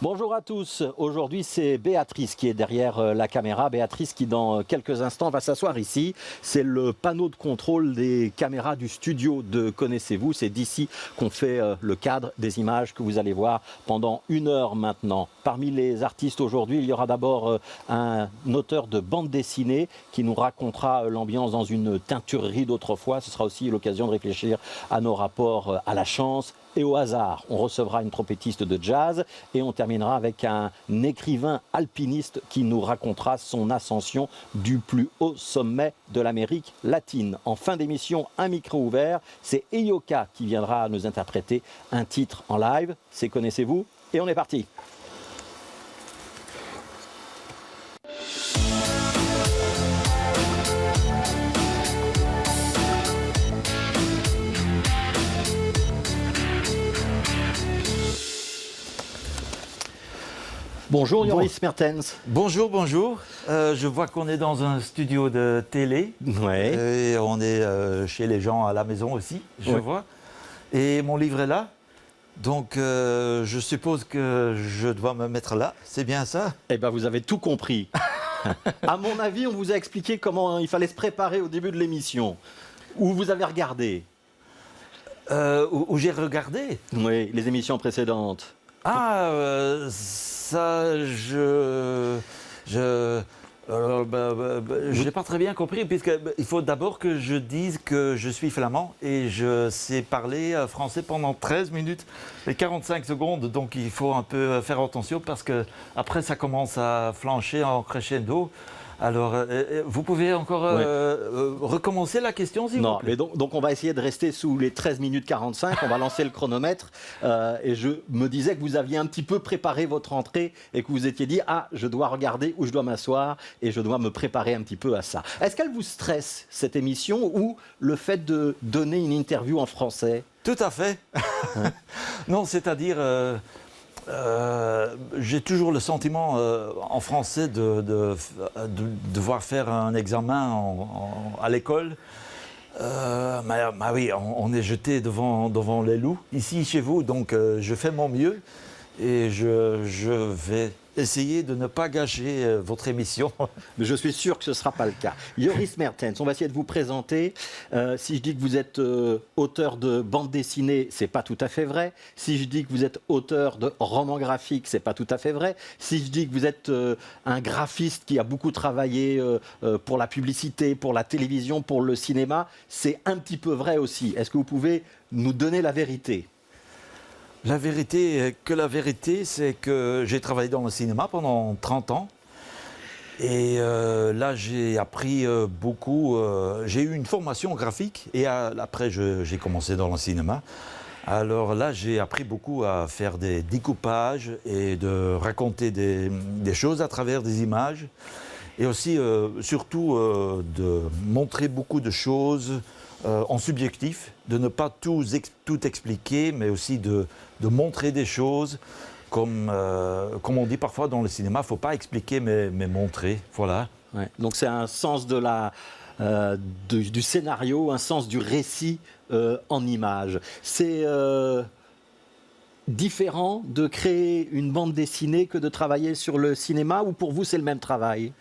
Bonjour à tous, aujourd'hui c'est Béatrice qui est derrière la caméra, Béatrice qui dans quelques instants va s'asseoir ici. C'est le panneau de contrôle des caméras du studio de Connaissez-vous, c'est d'ici qu'on fait le cadre des images que vous allez voir pendant 1 heure maintenant. Parmi les artistes aujourd'hui, il y aura d'abord un auteur de bande dessinée qui nous racontera l'ambiance dans une teinturerie d'autrefois. Ce sera aussi l'occasion de réfléchir à nos rapports à la chance et au hasard. On recevra une trompettiste de jazz et on terminera avec un écrivain alpiniste qui nous racontera son ascension du plus haut sommet de l'Amérique latine. En fin d'émission, un micro ouvert, c'est Eyoka qui viendra nous interpréter un titre en live. C'est Connaissez-vous et on est parti. Bonjour Joris Mertens. Bonjour, bonjour. Je vois qu'on est dans un studio de télé. Ouais. Et on est chez les gens à la maison aussi, je vois. Et mon livre est là. Donc je suppose que je dois me mettre là. C'est bien ça? Eh bien, vous avez tout compris. À mon avis, on vous a expliqué comment il fallait se préparer au début de l'émission. Où vous avez regardé? Où j'ai regardé? Oui, les émissions précédentes. Ah, ça, je n'ai pas très bien compris, puisqu'il faut d'abord que je dise que je suis flamand et je sais parler français pendant 13 minutes et 45 secondes, donc il faut un peu faire attention parce que après ça commence à flancher en crescendo. Alors, vous pouvez encore recommencer la question, s'il vous plaît? Non, mais donc on va essayer de rester sous les 13 minutes 45, on va lancer le chronomètre. Et je me disais que vous aviez un petit peu préparé votre entrée et que vous étiez dit « Ah, je dois regarder où je dois m'asseoir et je dois me préparer un petit peu à ça ». Est-ce qu'elle vous stresse, cette émission, ou le fait de donner une interview en français? Tout à fait. Non, c'est-à-dire... j'ai toujours le sentiment en français de devoir faire un examen à l'école. Oui, on est jeté devant les loups ici chez vous, donc je fais mon mieux et je vais essayer de ne pas gâcher votre émission. Mais je suis sûr que ce ne sera pas le cas. Joris Mertens, on va essayer de vous présenter. Si je dis que vous êtes auteur de bande dessinée, ce n'est pas tout à fait vrai. Si je dis que vous êtes auteur de romans graphiques, ce n'est pas tout à fait vrai. Si je dis que vous êtes un graphiste qui a beaucoup travaillé pour la publicité, pour la télévision, pour le cinéma, c'est un petit peu vrai aussi. Est-ce que vous pouvez nous donner la vérité ? La vérité, c'est que j'ai travaillé dans le cinéma pendant 30 ans. Et là, j'ai appris beaucoup. J'ai eu une formation graphique et après, j'ai commencé dans le cinéma. Alors là, j'ai appris beaucoup à faire des découpages et de raconter des choses à travers des images. Et aussi, surtout, de montrer beaucoup de choses en subjectif, de ne pas tout expliquer, mais aussi de montrer des choses, comme on dit parfois dans le cinéma, il ne faut pas expliquer, mais montrer, voilà. Ouais. Donc c'est un sens du scénario, un sens du récit en images. C'est différent de créer une bande dessinée que de travailler sur le cinéma, ou pour vous c'est le même travail?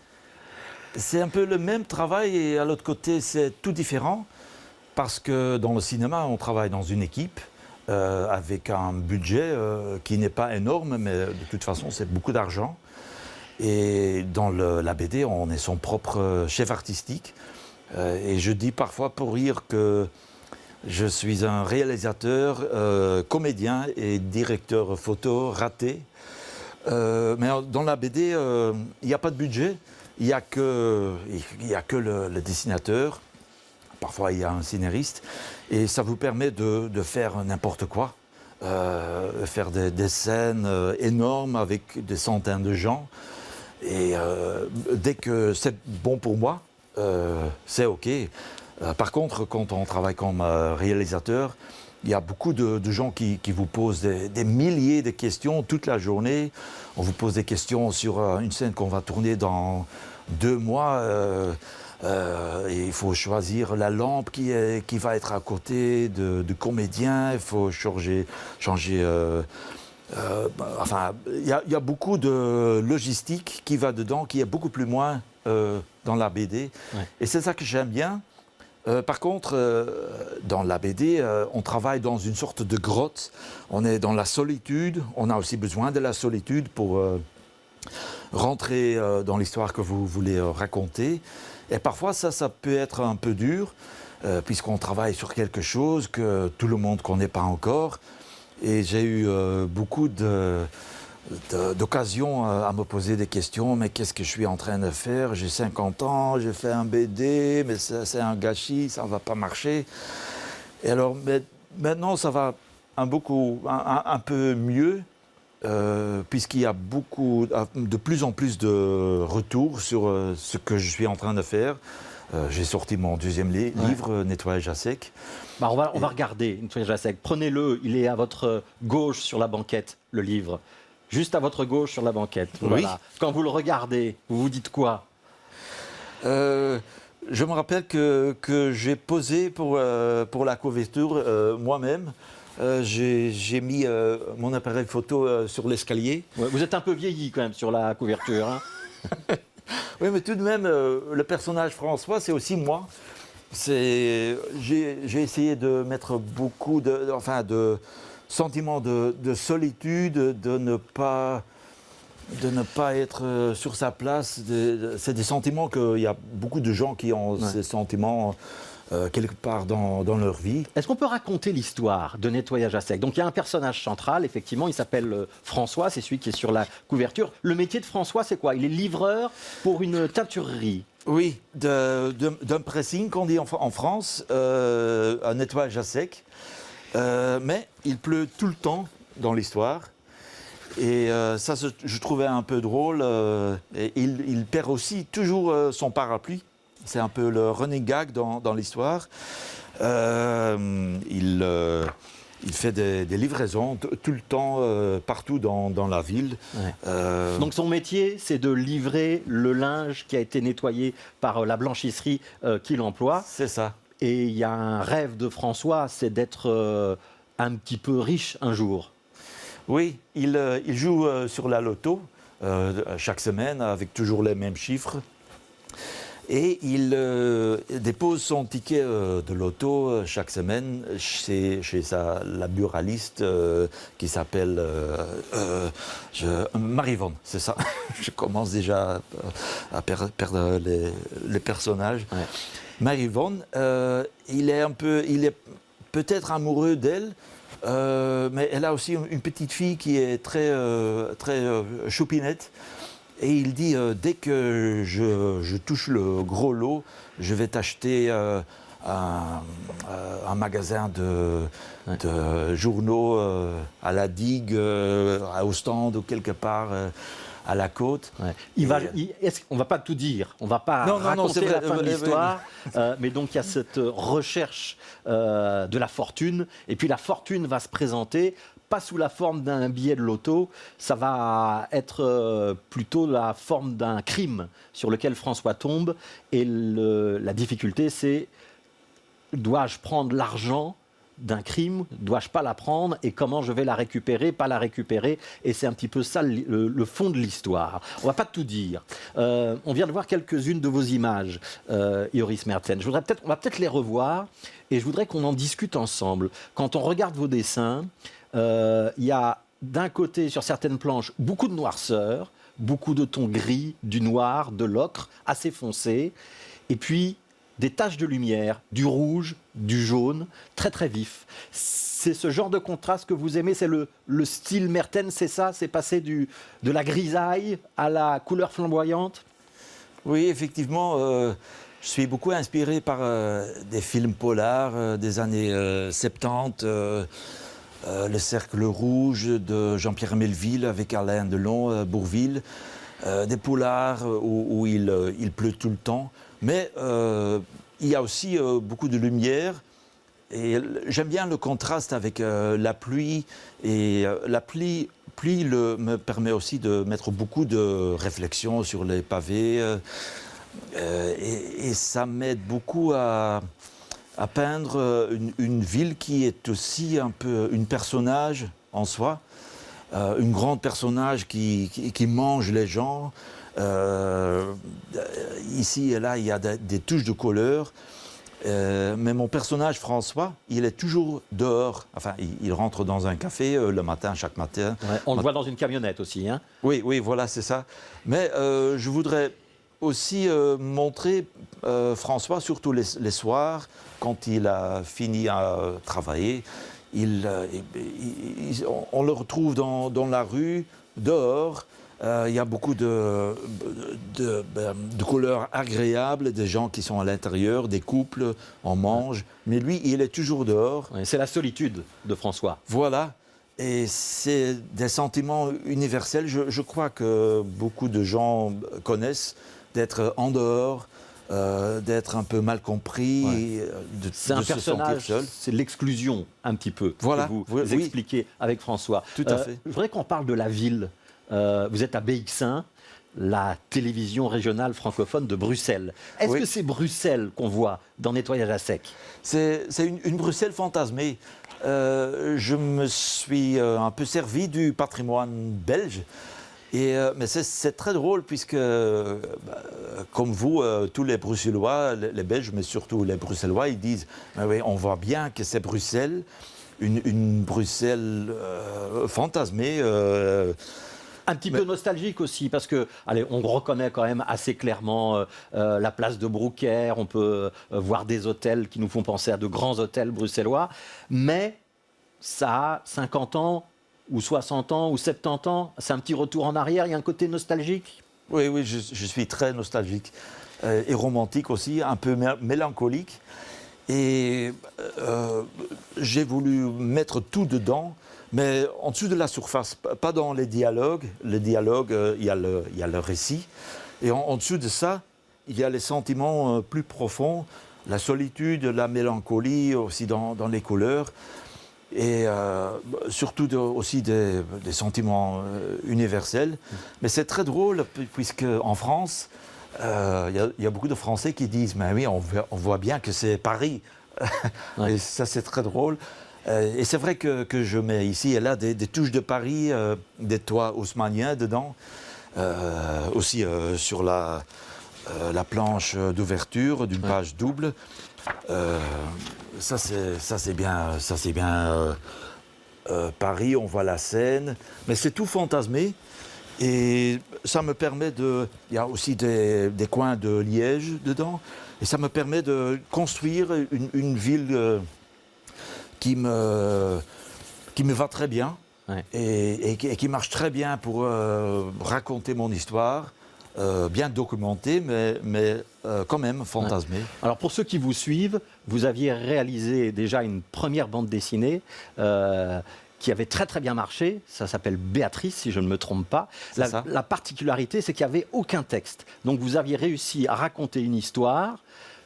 C'est un peu le même travail et à l'autre côté c'est tout différent. Parce que dans le cinéma, on travaille dans une équipe avec un budget qui n'est pas énorme, mais de toute façon, c'est beaucoup d'argent. Et dans la BD, on est son propre chef artistique. Et je dis parfois pour rire que je suis un réalisateur, comédien et directeur photo raté. Mais dans la BD, il n'y a pas de budget, il n'y a que le dessinateur. Parfois, il y a un scénariste et ça vous permet de faire n'importe quoi, faire des scènes énormes avec des centaines de gens. Et dès que c'est bon pour moi, c'est OK. Par contre, quand on travaille comme réalisateur, il y a beaucoup de gens qui vous posent des milliers de questions toute la journée. On vous pose des questions sur une scène qu'on va tourner dans 2 mois. Et il faut choisir la lampe qui va être à côté de comédien, il faut changer Enfin, il y a beaucoup de logistique qui va dedans, qui est beaucoup plus moins dans la BD. Ouais. Et c'est ça que j'aime bien. Par contre, dans la BD, on travaille dans une sorte de grotte. On est dans la solitude. On a aussi besoin de la solitude pour rentrer dans l'histoire que vous voulez raconter. Et parfois, ça peut être un peu dur, puisqu'on travaille sur quelque chose que tout le monde ne connaît pas encore. Et j'ai eu beaucoup d'occasions à me poser des questions. Mais qu'est-ce que je suis en train de faire? J'ai 50 ans, j'ai fait un BD, mais c'est un gâchis, ça ne va pas marcher. Et alors, maintenant, ça va un peu mieux, puisqu'il y a de plus en plus de retours sur ce que je suis en train de faire. J'ai sorti mon deuxième livre, Nettoyage à sec. Bah, on va regarder Nettoyage à sec. Prenez-le, il est à votre gauche sur la banquette, le livre. Juste à votre gauche sur la banquette. Oui. Voilà. Quand vous le regardez, vous vous dites quoi? Je me rappelle que j'ai posé pour la couverture moi-même. J'ai mis mon appareil photo sur l'escalier. Ouais, vous êtes un peu vieilli quand même sur la couverture. Hein. Oui, mais tout de même, le personnage François, c'est aussi moi. J'ai essayé de mettre beaucoup de sentiments de solitude, de ne pas être sur sa place. C'est des sentiments qu'il y a beaucoup de gens qui ont ces sentiments quelque part dans leur vie. Est-ce qu'on peut raconter l'histoire de Nettoyage à sec? Donc il y a un personnage central, effectivement, il s'appelle François, c'est celui qui est sur la couverture. Le métier de François, c'est quoi? Il est livreur pour une teinturerie. Oui, d'un pressing qu'on dit en France, un nettoyage à sec. Mais il pleut tout le temps dans l'histoire. Et ça, je trouvais un peu drôle. Et il perd aussi toujours son parapluie. C'est un peu le running gag dans l'histoire. Il fait des livraisons tout le temps, partout dans la ville. Ouais. Donc son métier, c'est de livrer le linge qui a été nettoyé par la blanchisserie qu'il emploie. C'est ça. Et il y a un rêve de François, c'est d'être un petit peu riche un jour. Oui, il joue sur la loto chaque semaine avec toujours les mêmes chiffres. Et il dépose son ticket de loto chaque semaine chez la buraliste qui s'appelle Marie-Yvonne, c'est ça. Je commence déjà à perdre les personnages. Ouais. Marie-Yvonne, il est peut-être amoureux d'elle, mais elle a aussi une petite fille qui est très choupinette. Et il dit, dès que je touche le gros lot, je vais t'acheter un magasin de journaux à la digue, à Ostende ou quelque part à la côte. Ouais. On ne va pas tout dire, on ne va pas raconter la fin de l'histoire, mais donc il y a cette recherche de la fortune, et puis la fortune va se présenter pas sous la forme d'un billet de loto, ça va être plutôt la forme d'un crime sur lequel François tombe. Et la difficulté, c'est dois-je prendre l'argent d'un crime, dois-je pas la prendre, et comment je vais la récupérer, pas la récupérer. Et c'est un petit peu ça le fond de l'histoire. On va pas tout dire. On vient de voir quelques-unes de vos images, Joris Mertens. On va peut-être les revoir, et je voudrais qu'on en discute ensemble. Quand on regarde vos dessins, il y a d'un côté, sur certaines planches, beaucoup de noirceur, beaucoup de tons gris, du noir, de l'ocre, assez foncé, et puis des taches de lumière, du rouge, du jaune, très très vif. C'est ce genre de contraste que vous aimez, c'est le style Mertens, c'est ça? C'est passer de la grisaille à la couleur flamboyante? Oui, effectivement, je suis beaucoup inspiré par des films polars des années 70, Le Cercle Rouge de Jean-Pierre Melville avec Alain Delon, Bourvil, des polars où il pleut tout le temps. Mais il y a aussi beaucoup de lumière. Et j'aime bien le contraste avec la pluie. Et la pluie me permet aussi de mettre beaucoup de réflexion sur les pavés. Et ça m'aide beaucoup à peindre une ville qui est aussi un peu une personnage en soi. une grande personnage qui mange les gens. Ici et là, il y a des touches de couleur. Mais mon personnage, François, il est toujours dehors. Enfin, il rentre dans un café le matin, chaque matin. Ouais, on le voit dans une camionnette aussi, hein. Oui, oui, voilà, c'est ça. Mais je voudrais aussi montrer François, surtout les soirs, quand il a fini à travailler. On le retrouve dans la rue, dehors. Il y a beaucoup de couleurs agréables, des gens qui sont à l'intérieur, des couples, on mange. Mais lui, il est toujours dehors. Ouais, c'est la solitude de François. Voilà. Et c'est des sentiments universels. Je crois que beaucoup de gens connaissent d'être en dehors, d'être un peu mal compris, Ouais. C'est un se sentir personnage, seul. c'est l'exclusion un petit peu Voilà. que vous Oui. expliquez avec François. Tout à fait. Je voudrais qu'on parle de la ville. Vous êtes à BX1, la télévision régionale francophone de Bruxelles. Est-ce Oui. que c'est Bruxelles qu'on voit dans Nettoyage à sec? C'est une Bruxelles fantasmée. Je me suis un peu servi du patrimoine belge. Mais c'est très drôle puisque, comme vous, tous les Bruxellois, les Belges, mais surtout les Bruxellois, ils disent ah oui, on voit bien que c'est Bruxelles, une Bruxelles fantasmée. Un petit peu nostalgique aussi, parce que, allez, on reconnaît quand même assez clairement la place de Brouckère, on peut voir des hôtels qui nous font penser à de grands hôtels bruxellois, mais ça a 50 ans, ou 60 ans, ou 70 ans, c'est un petit retour en arrière, il y a un côté nostalgique. Oui, oui, je suis très nostalgique et romantique aussi, un peu mélancolique. Et j'ai voulu mettre tout dedans, mais en dessous de la surface, pas dans les dialogues. Les dialogues, il y a le récit. Et en dessous de ça, il y a les sentiments plus profonds, la solitude, la mélancolie, aussi dans les couleurs. Et surtout aussi des sentiments universels. Mais c'est très drôle, puisque en France, il y a beaucoup de Français qui disent « Mais oui, on voit bien que c'est Paris ». Ouais. Et ça, c'est très drôle. Et c'est vrai que je mets ici et là des touches de Paris, des toits haussmanniens dedans. Aussi sur la planche d'ouverture d'une page double. Ça c'est bien Paris, on voit la Seine, mais c'est tout fantasmé et ça me permet il y a aussi des coins de Liège dedans et ça me permet de construire une ville qui me va très bien. Ouais. Et qui marche très bien pour raconter mon histoire. Bien documenté, mais quand même fantasmé. Ouais. Alors pour ceux qui vous suivent, vous aviez réalisé déjà une première bande dessinée qui avait très très bien marché. Ça s'appelle Béatrice, si je ne me trompe pas. La particularité, c'est qu'il n'y avait aucun texte. Donc vous aviez réussi à raconter une histoire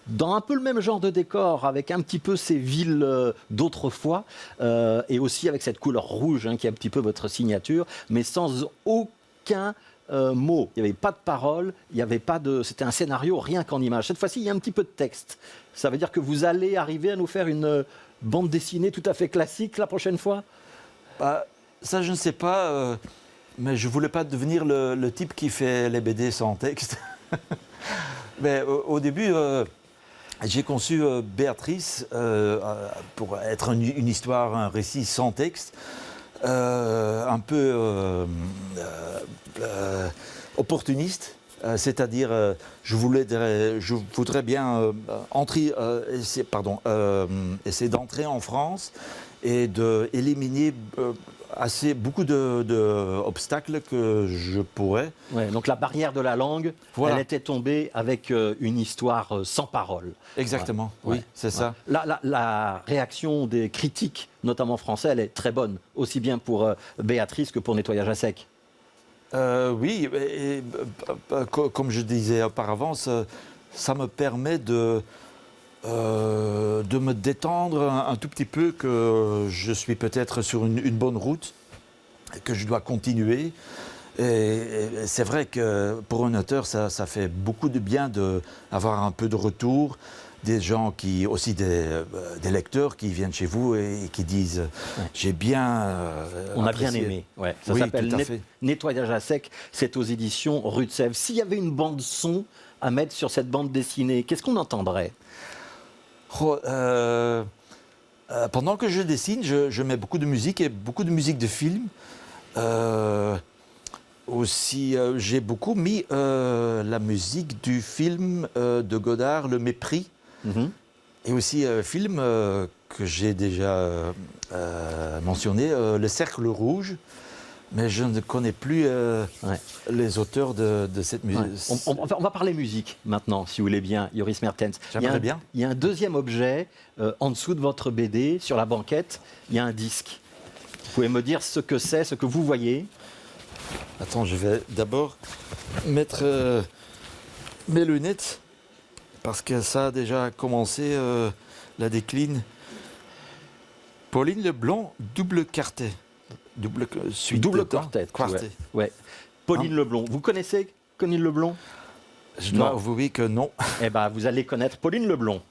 dans un peu le même genre de décor, avec un petit peu ces villes d'autrefois, et aussi avec cette couleur rouge qui est un petit peu votre signature, mais sans aucun mots, il n'y avait pas de paroles, il n'y avait pas de... C'était un scénario rien qu'en images. Cette fois-ci, il y a un petit peu de texte. Ça veut dire que vous allez arriver à nous faire une bande dessinée tout à fait classique la prochaine fois? Ça, je ne sais pas, mais je ne voulais pas devenir le type qui fait les BD sans texte. Mais au début, j'ai conçu Béatrice pour être une histoire, un récit sans texte. Un peu opportuniste, c'est-à-dire je voudrais bien essayer d'entrer en France et d'éliminer beaucoup d'obstacles que je pourrais. Ouais, donc la barrière de la langue, voilà. Elle était tombée avec une histoire sans parole. Exactement, ouais. Oui, c'est ça. La réaction des critiques, notamment français, elle est très bonne, aussi bien pour Béatrice que pour Nettoyage à sec. Oui, comme je disais auparavant, ça me permet de me détendre un tout petit peu, que je suis peut-être sur une bonne route, que je dois continuer. Et c'est vrai que pour un auteur, ça fait beaucoup de bien d'avoir un peu de retour, des gens aussi des lecteurs qui viennent chez vous et qui disent j'ai bien on a apprécié. bien aimé. Ouais. Ça Oui, s'appelle tout à fait. Nettoyage à sec. C'est aux éditions Rue de Sèvres. S'il y avait une bande son à mettre sur cette bande dessinée, qu'est-ce qu'on entendrait? Oh, pendant que je dessine, je mets beaucoup de musique et beaucoup de musique de film. Aussi, j'ai beaucoup mis la musique du film de Godard, Le Mépris, et aussi film que j'ai déjà mentionné, Le Cercle Rouge, mais je ne connais plus les auteurs de cette musique. Ouais. On va parler musique maintenant, si vous voulez bien, Joris Mertens. J'aimerais bien. Il y a un deuxième objet en dessous de votre BD, sur la banquette, il y a un disque. Vous pouvez me dire ce que c'est, ce que vous voyez? Attends, je vais d'abord mettre mes lunettes, parce que ça a déjà commencé, la décline. Pauline Leblanc, double quartet. Double quartet. Quartet. Ouais. Pauline Leblanc. Vous connaissez Pauline Leblanc? Je dois avouer que non. Eh bien, vous allez connaître Pauline Leblanc.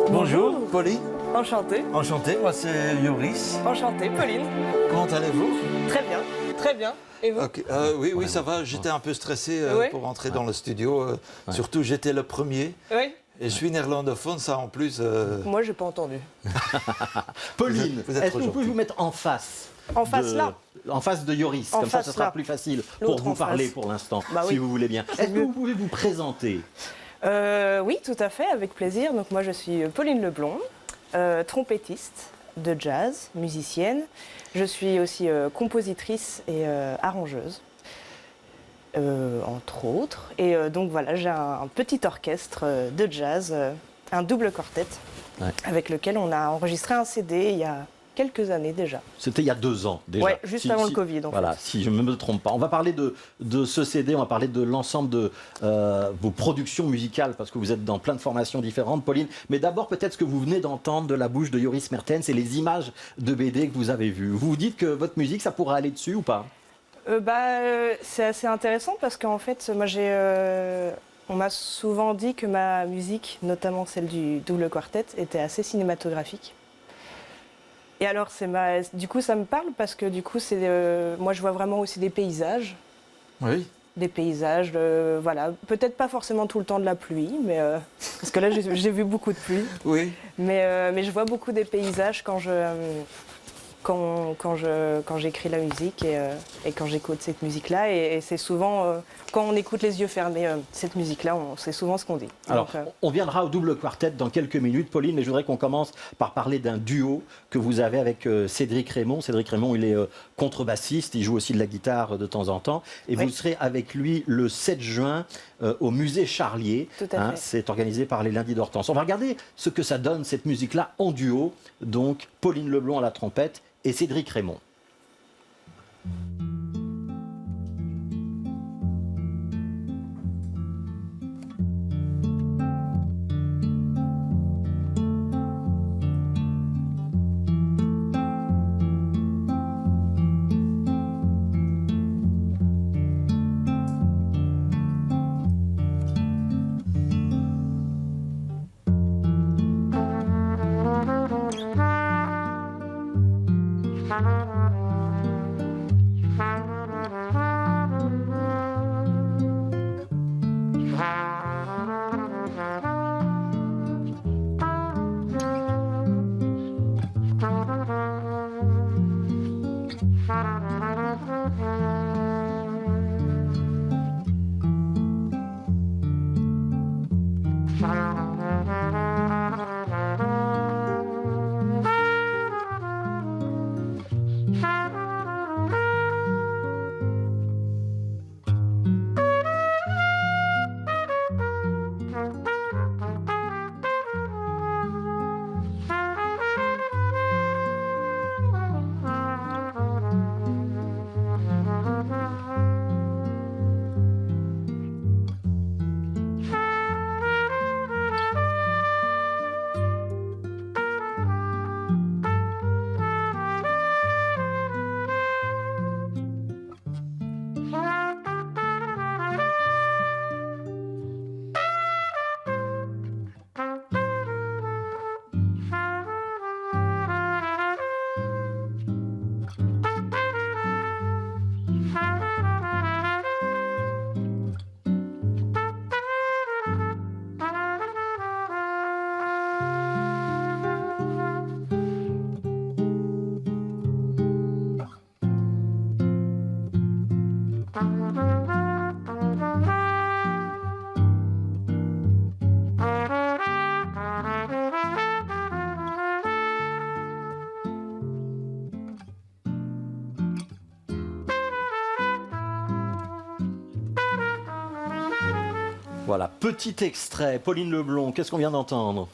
Bonjour, Pauline. Enchantée. Enchanté, moi c'est Joris. Enchantée, Pauline. Comment allez-vous? Très bien, très bien. Et vous? Okay. Oui, ça va. J'étais un peu stressé pour rentrer dans le studio. Surtout, j'étais le premier. Oui. Et je suis néerlandophone, ça en plus. Moi, j'ai pas entendu. Pauline, vous êtes est-ce trop que vous pouvez gentil. vous mettre en face? En face là. En face de Joris, En comme ça face, ce sera là. plus facile pour L'autre vous en parler face. pour l'instant, Bah si oui. vous voulez bien. Est-ce que vous pouvez vous présenter? Oui, tout à fait, avec plaisir. Donc moi, je suis Pauline Leblanc, trompettiste de jazz, musicienne. Je suis aussi compositrice et arrangeuse, entre autres. Et donc voilà, j'ai un petit orchestre de jazz, un double quartet, avec lequel on a enregistré un CD il y a quelques années déjà. C'était il y a 2 ans déjà. Ouais, juste avant le Covid, en Voilà, fait. si je ne me trompe pas. On va parler de ce CD, on va parler de l'ensemble de vos productions musicales, parce que vous êtes dans plein de formations différentes, Pauline. Mais d'abord, peut-être ce que vous venez d'entendre de la bouche de Joris Mertens et les images de BD que vous avez vues. Vous vous dites que votre musique, ça pourrait aller dessus ou pas? C'est assez intéressant parce qu'en fait, moi on m'a souvent dit que ma musique, notamment celle du double quartet, était assez cinématographique. Et alors, du coup, ça me parle parce que du coup, moi, je vois vraiment aussi des paysages. Oui. Des paysages, voilà. Peut-être pas forcément tout le temps de la pluie, mais parce que là, j'ai vu beaucoup de pluie. Oui. Mais je vois beaucoup des paysages quand j'écris la musique et quand j'écoute cette musique-là. Et c'est souvent, quand on écoute les yeux fermés, cette musique-là, c'est souvent ce qu'on dit. Alors, Donc, on viendra au double quartet dans quelques minutes, Pauline, mais je voudrais qu'on commence par parler d'un duo que vous avez avec Cédric Raymond. Cédric Raymond, il est contrebassiste, il joue aussi de la guitare de temps en temps. Et vous serez avec lui le 7 juin au musée Charlier. Tout à fait. C'est organisé par les Lundis d'Hortense. On va regarder ce que ça donne, cette musique-là, en duo. Donc, Pauline Leblanc à la trompette et Cédric Raymond. Voilà, petit extrait. Pauline Leblond, qu'est-ce qu'on vient d'entendre?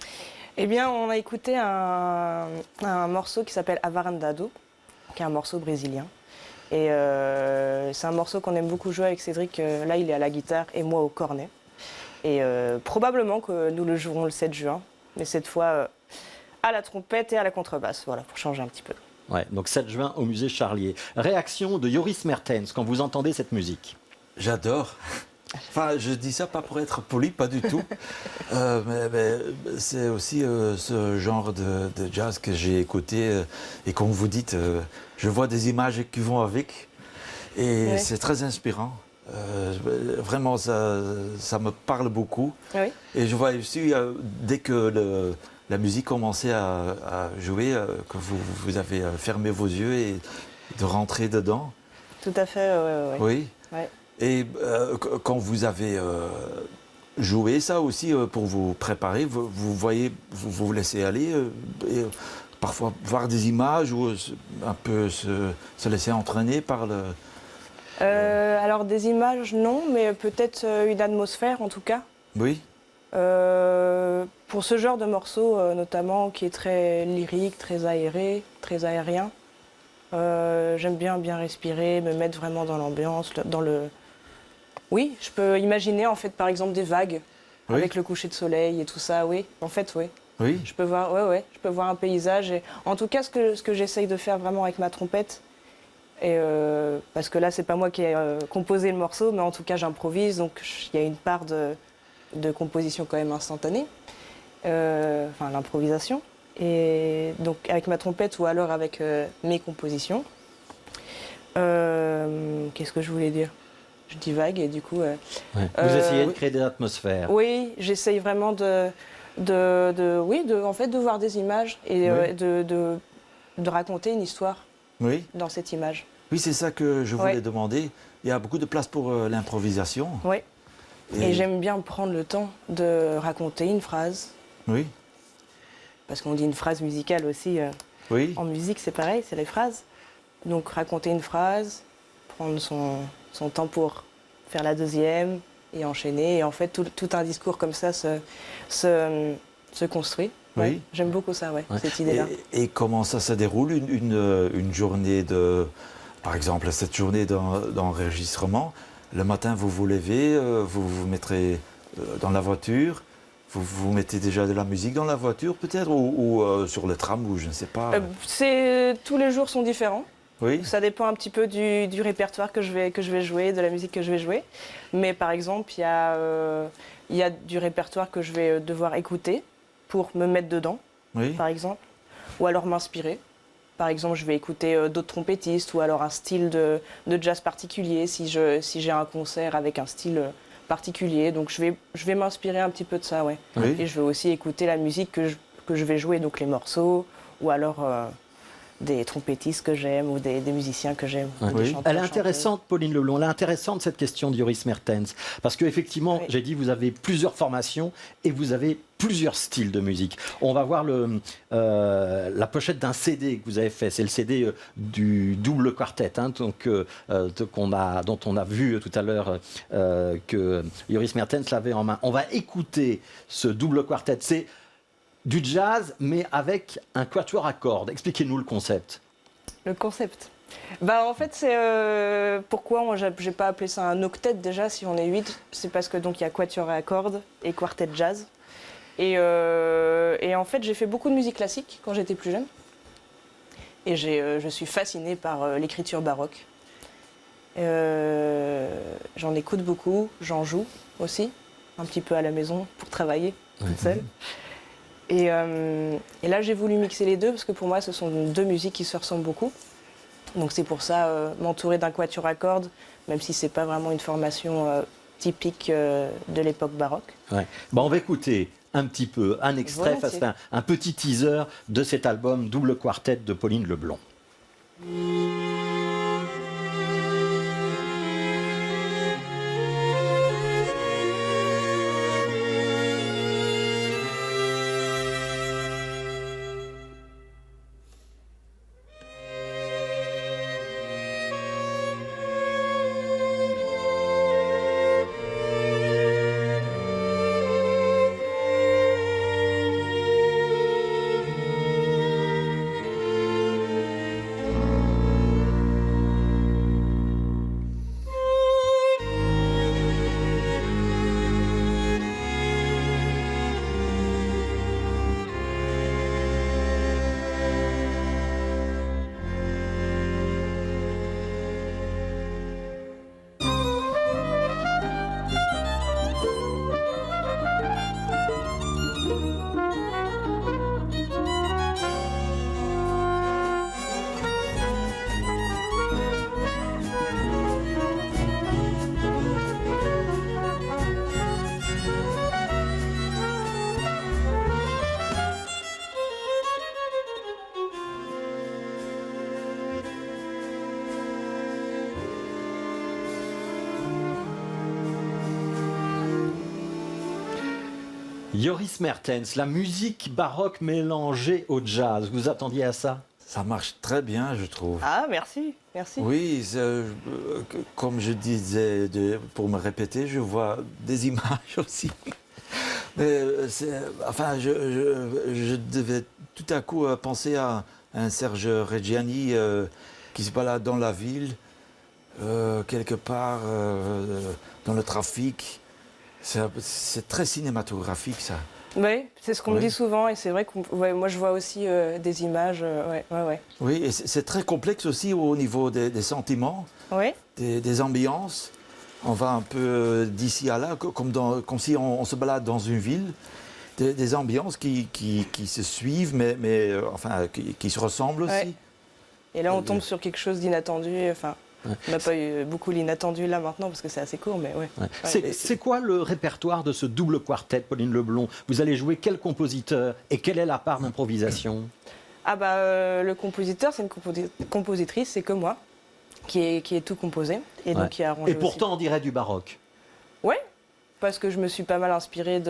Eh bien, on a écouté un morceau qui s'appelle Avarandado, qui est un morceau brésilien. Et c'est un morceau qu'on aime beaucoup jouer avec Cédric. Là, il est à la guitare et moi au cornet. Et probablement que nous le jouerons le 7 juin, mais cette fois à la trompette et à la contrebasse, voilà, pour changer un petit peu. Ouais, donc 7 juin au musée Charlier. Réaction de Joris Mertens quand vous entendez cette musique? J'adore. Enfin, je dis ça pas pour être poli, pas du tout. Mais c'est aussi ce genre de jazz que j'ai écouté. Et comme vous dites, je vois des images qui vont avec. Et Ouais. c'est très inspirant. Vraiment, ça me parle beaucoup. Oui. Et je vois aussi, dès que la musique commençait à jouer, que vous avez fermé vos yeux et de rentrer dedans. Tout à fait, ouais. Oui. Ouais. Et quand vous avez joué ça aussi pour vous préparer, vous voyez, vous laissez aller et parfois voir des images ou un peu se laisser entraîner par le... Alors des images, non, mais peut-être une atmosphère en tout cas. Oui, Pour ce genre de morceau, notamment, qui est très lyrique, très aéré, très aérien, j'aime bien respirer, me mettre vraiment dans l'ambiance, dans le... Oui, je peux imaginer en fait par exemple des vagues Oui. avec le coucher de soleil et tout ça, oui. En fait, oui. oui, Je peux voir, je peux voir un paysage. Et, en tout cas, ce que j'essaye de faire vraiment avec ma trompette, et, parce que là, c'est pas moi qui ai composé le morceau, mais en tout cas, j'improvise, donc il y a une part de composition quand même instantanée, enfin l'improvisation. Et donc avec ma trompette ou alors avec mes compositions. Qu'est-ce que je voulais dire? Je divague et du coup. Ouais. Vous essayez de créer des atmosphères. Oui, j'essaye vraiment en fait, de voir des images et Oui. de raconter une histoire oui. dans cette image. Oui, c'est ça que je voulais Ouais. demander. Il y a beaucoup de place pour l'improvisation. Oui. Et j'aime bien prendre le temps de raconter une phrase, Oui, parce qu'on dit une phrase musicale aussi. oui, En musique, c'est pareil, c'est les phrases. Donc raconter une phrase, prendre son temps pour faire la deuxième et enchaîner. Et en fait, tout un discours comme ça se construit. Ouais, Oui. j'aime beaucoup ça, ouais, Ouais. cette idée-là. Et comment ça se déroule une journée de... Par exemple, cette journée d'enregistrement, le matin, vous vous levez, vous vous mettrez dans la voiture, vous mettez déjà de la musique dans la voiture peut-être, ou sur le tram, ou je ne sais pas. Tous les jours sont différents. Oui, Ça dépend un petit peu du répertoire que je vais jouer, de la musique que je vais jouer. Mais par exemple, il y a du répertoire que je vais devoir écouter pour me mettre dedans, oui, par exemple, ou alors m'inspirer. Par exemple, je vais écouter d'autres trompettistes ou alors un style de jazz particulier si j'ai un concert avec un style particulier. Donc je vais m'inspirer un petit peu de ça, ouais. oui. Et je vais aussi écouter la musique que je vais jouer, donc les morceaux, ou alors des trompettistes que j'aime ou des musiciens que j'aime. ou des Oui. chanteurs, Elle est chanteuses. intéressante, Pauline Leblond, elle est intéressante cette question de Joris Mertens. Parce qu'effectivement, Oui. j'ai dit, vous avez plusieurs formations et vous avez plusieurs styles de musique. On va voir la pochette d'un CD que vous avez fait. C'est le CD du double quartet, hein, donc, dont on a vu tout à l'heure que Joris Mertens l'avait en main. On va écouter ce double quartet. C'est du jazz, mais avec un quatuor à cordes. Expliquez-nous le concept. Le concept. Bah en fait c'est pourquoi moi j'ai pas appelé ça un octet déjà si on est 8, c'est parce que donc il y a quatuor à cordes et quartet jazz. Et en fait j'ai fait beaucoup de musique classique quand j'étais plus jeune. Et je suis fascinée par l'écriture baroque. J'en écoute beaucoup, j'en joue aussi, un petit peu à la maison pour travailler toute seule. Et là, j'ai voulu mixer les deux parce que pour moi, ce sont deux musiques qui se ressemblent beaucoup. Donc c'est pour ça m'entourer d'un quatuor à cordes, même si c'est pas vraiment une formation typique de l'époque baroque. Ouais. Bon, on va écouter un petit peu, un extrait, Volontiers. enfin, un petit teaser de cet album Double Quartet de Pauline Leblond. Joris Mertens, la musique baroque mélangée au jazz, vous attendiez à ça? Ça marche très bien, je trouve. Ah, merci, merci. Oui, comme je disais, pour me répéter, je vois des images aussi. Mais enfin, je devais tout à coup penser à un Serge Reggiani qui se balade dans la ville, quelque part dans le trafic. C'est très cinématographique, ça. Oui, c'est ce qu'on me dit souvent et c'est vrai que moi je vois aussi des images. Oui, et c'est très complexe aussi au niveau des sentiments, des ambiances. On va un peu d'ici à là, comme si on se balade dans une ville. Des ambiances qui se suivent, mais enfin, qui se ressemblent aussi. Ouais. Et là, on tombe sur quelque chose d'inattendu. Enfin, on n'a pas eu beaucoup l'inattendu là maintenant parce que c'est assez court, mais ouais. C'est quoi le répertoire de ce double quartet, Pauline Leblond? Vous allez jouer quel compositeur et quelle est la part d'improvisation? Ah le compositeur, c'est une compositrice, c'est que moi, qui est tout composé et donc qui a arrangé. Et pourtant, on dirait du baroque. Ouais, parce que je me suis pas mal inspirée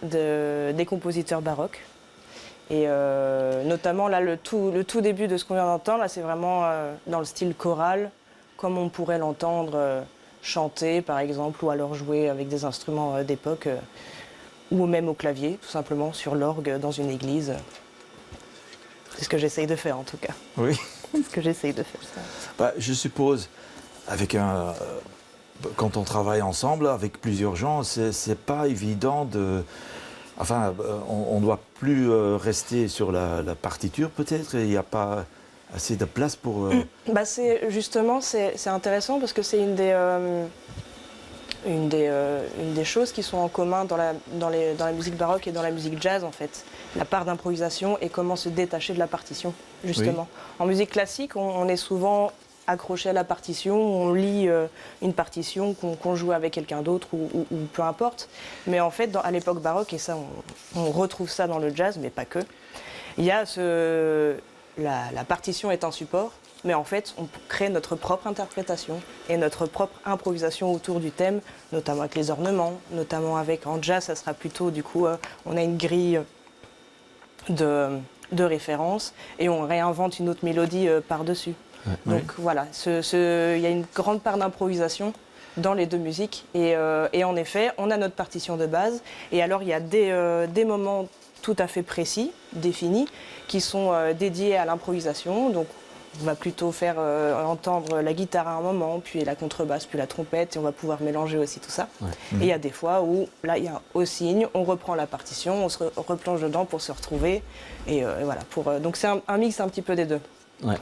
des compositeurs baroques. Et notamment, là, le tout début de ce qu'on vient d'entendre, là, c'est vraiment dans le style choral, comme on pourrait l'entendre chanter, par exemple, ou alors jouer avec des instruments d'époque, ou même au clavier, tout simplement, sur l'orgue dans une église. C'est ce que j'essaye de faire, en tout cas. Oui. C'est ce que j'essaye de faire, ça. Je suppose, quand on travaille ensemble, avec plusieurs gens, c'est pas évident de... Enfin, on ne doit plus rester sur la partiture peut-être, il n'y a pas assez de place pour... C'est intéressant parce que c'est une des choses qui sont en commun dans la musique baroque et dans la musique jazz en fait. La part d'improvisation et comment se détacher de la partition, justement. Oui. En musique classique, on est souvent accroché à la partition, on lit une partition qu'on joue avec quelqu'un d'autre ou peu importe. Mais en fait, à l'époque baroque, et ça on retrouve ça dans le jazz, mais pas que, il y a la partition est un support, mais en fait on crée notre propre interprétation et notre propre improvisation autour du thème, notamment avec les ornements, notamment avec, en jazz ça sera plutôt du coup, on a une grille de référence et on réinvente une autre mélodie par-dessus. Donc voilà, il y a une grande part d'improvisation dans les deux musiques et en effet, on a notre partition de base et alors il y a des moments tout à fait précis, définis, qui sont dédiés à l'improvisation. Donc on va plutôt faire entendre la guitare à un moment, puis la contrebasse, puis la trompette et on va pouvoir mélanger aussi tout ça. Et il y a des fois où là il y a un haut signe, on reprend la partition, on se replonge dedans pour se retrouver et voilà. Donc c'est un mix un petit peu des deux.